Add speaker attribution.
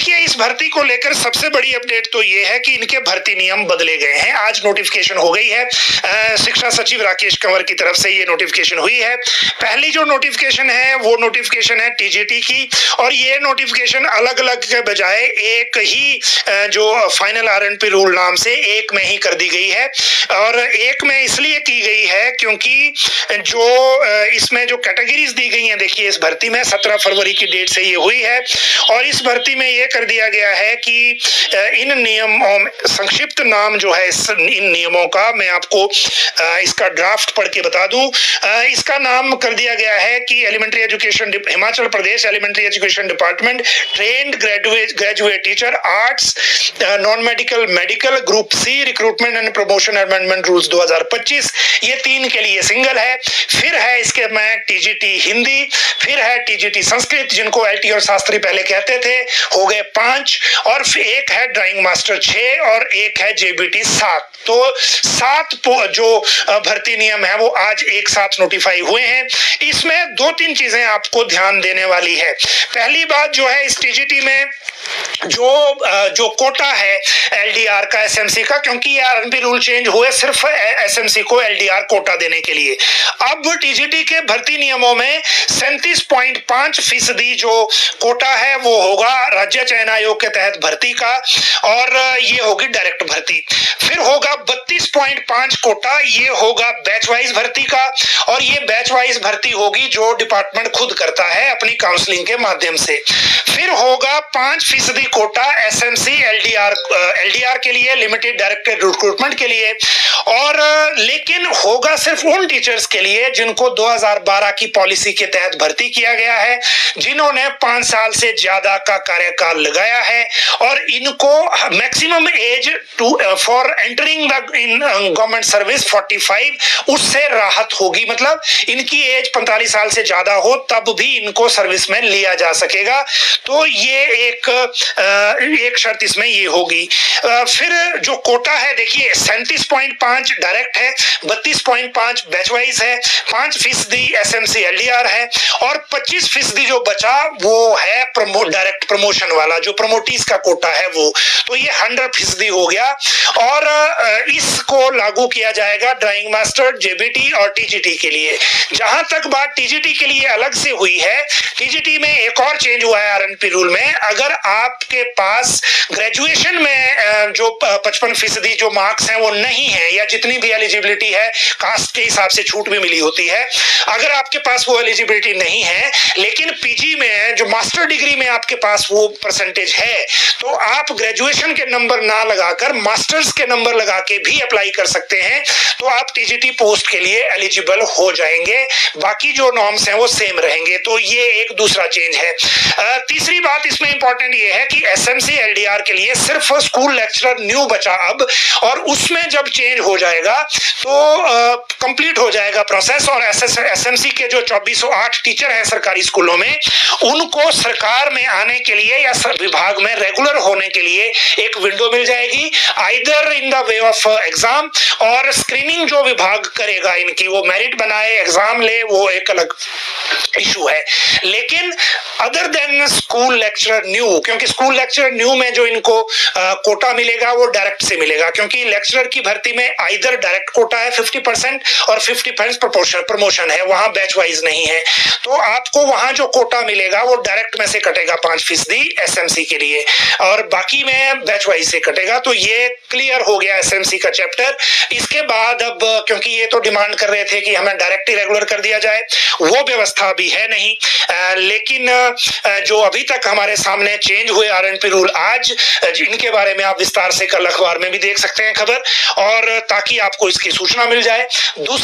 Speaker 1: देखिए, इस भर्ती को लेकर सबसे बड़ी अपडेट तो ये है कि इनके भर्ती नियम बदले गए हैं। आज नोटिफिकेशन हो गई है, शिक्षा सचिव राकेश कंवर की तरफ से ये नोटिफिकेशन हुई है। पहली जो नोटिफिकेशन है वो नोटिफिकेशन है टीजीटी की, और ये नोटिफिकेशन अलग अलग के बजाय एक ही जो फाइनल आरएनपी रूल नाम से एक में ही कर दी गई है। और एक में इसलिए की गई है क्योंकि जो इसमें जो कैटेगरीज दी गई हैं, देखिए इस भर्ती में 17 फरवरी की डेट से ये हुई है, और इस भर्ती में ये कर दिया गया है कि इन नियमों में संक्षिप्त नाम जो है इन नियमों का, मैं आपको इसका ड्राफ्ट पढ़ के बता दूं। इसका नाम कर दिया गया है कि elementary education Himachal Pradesh elementary education department trained graduate teacher arts non medical medical group C recruitment and promotion amendment rules 2025। ये 3 के लिए सिंगल है। फिर है इसके में टीजीटी हिंदी, फिर है टीजीटी संस्कृत जिनको एलटी और शास्त्री पहले कहते थे, हो गए 5, और फिर एक है ड्राइंग मास्टर 6 और एक है जेबीटी 7। तो 7 जो भर्ती नियम है वो आज एक साथ नोटिफाई हुए हैं। इसमें 2-3 चीजें आपको ध्यान देने वाली है। पहली बात जो है, इस टीजीटी में जो कोटा है एलडीआर का एसएमसी का, क्योंकि ये आरएनपी रूल चेंज हुए सिर्फ एसएमसी को एलडीआर कोटा देने के लिए। अब टीजीटी के भर्ती नियमों में 37.5% जो कोटा है वो होगा राज्य चयन आयोग के तहत भर्ती का, और ये होगी डायरेक्ट भर्ती। फिर होगा 32.5 कोटा, ये होगा बैच वाइज भर्ती का, और ये बैच वाइज भर्ती होगी जो डिपार्टमेंट खुद करता है अपनी काउंसलिंग के माध्यम से। फिर होगा 5% कोटा एसएमसी एलडीआर के लिए, लिमिटेड डायरेक्टेड रिक्रूटमेंट के लिए, और लेकिन होगा सिर्फ उन टीचर्स के लिए जिनको 2012 की पॉलिसी के तहत भर्ती किया गया है, जिन्होंने 5 साल से ज्यादा का कार्यकाल लगाया है, और इनको maximum age for entering the in government service 45, उससे राहत होगी। मतलब इनकी एज 45 साल से ज्यादा हो तब भी इनको सर्विस में लिया जा सकेगा। तो ये एक शर्त इसमें ये होगी। फिर जो कोटा है, देखिए 37.5 डायरेक्ट है, 32.5 बैच वाइज है, 5% एसएमसी एलडीआर है, और 25% जो बचा वो है डायरेक्ट प्रमोशन वाला, जो प्रमोटीज का कोटा है वो। तो ये 100% हो गया, और इसको लागू किया जाएगा ड्राइंग मास्टर, जेबीटी और टीजीटी के लिए। जहां तक बात टीजीटी के लिए अलग से हुई है, टीजीटी में एक और चेंज हुआ है आरएनपी रूल में। अगर आपके पास ग्रेजुएशन में जो 55% जो मार्क्स हैं वो नहीं है, या जितनी भी एलिजिबिलिटी है कास्ट के हिसाब से छूट भी मिली होती है, अगर आपके पास वो एलिजिबिलिटी नहीं है लेकिन पीजी में जो मास्टर डिग्री में आपके पास वो परसेंटेज है, तो आप ग्रेजुएशन के नंबर ना लगाकर मास्टर्स के नंबर लगा के भी अप्लाई कर सकते हैं। तो आप टीजीटी पोस्ट के लिए एलिजिबल हो जाएंगे, बाकी जो नॉर्म्स हैं वो सेम रहेंगे। तो ये एक दूसरा चेंज है। तीसरी बात इसमें इंपॉर्टेंट ये है कि एसएमसी एलडीआर के लिए सिर्फ स्कूल लेक्चरर न्यू बचा अब, और उसमें जब चेंज हो जाएगा तो कंप्लीट हो जाएगा प्रोसेस, और एसएमसी के जो 2408 टीचर हैं सरकारी स्कूलों में, उनको सरकार में आने के लिए या विभाग में रेगुलर होने के लिए एक विंडो मिल जाएगी, either in the way of exam, और स्क्रीनिंग जो विभाग करेगा इनकी, वो मेरिट बनाए एग्जाम ले, वो एक अलग इशू है। लेकिन other than school lecturer new, क्योंकि स्कूल लेक्चरर न्यू में जो इनको कोटा मिलेगा वो डायरेक्ट से मिलेगा, क्योंकि लेक्चरर की भर्ती में आइदर डायरेक्ट कोटा है 50% और 50% प्रमोशन है, वहां बैच वाइज नहीं है। तो आपको वहां जो कोटा मिलेगा वो डायरेक्ट में से कटेगा 5% एसएमसी के लिए, और बाकी में बैच वाइज से कटेगा। तो ये क्लियर हो गया एसएमसी का चैप्टर। इसके बाद अब क्योंकि ये तो डिमांड कर रहे थे कि हमें डायरेक्ट ही रेगुलर कर दिया जाए, वो व्यवस्था भी है नहीं। लेकिन जो अभी तक हमारे सामने चेंज हुए आरएनपी रूल आज, इनके बारे में आप विस्तार से कल अखबार में भी देख सकते हैं खबर, और ताकि आपको इसकी सूचना मिल जाए। दूसरी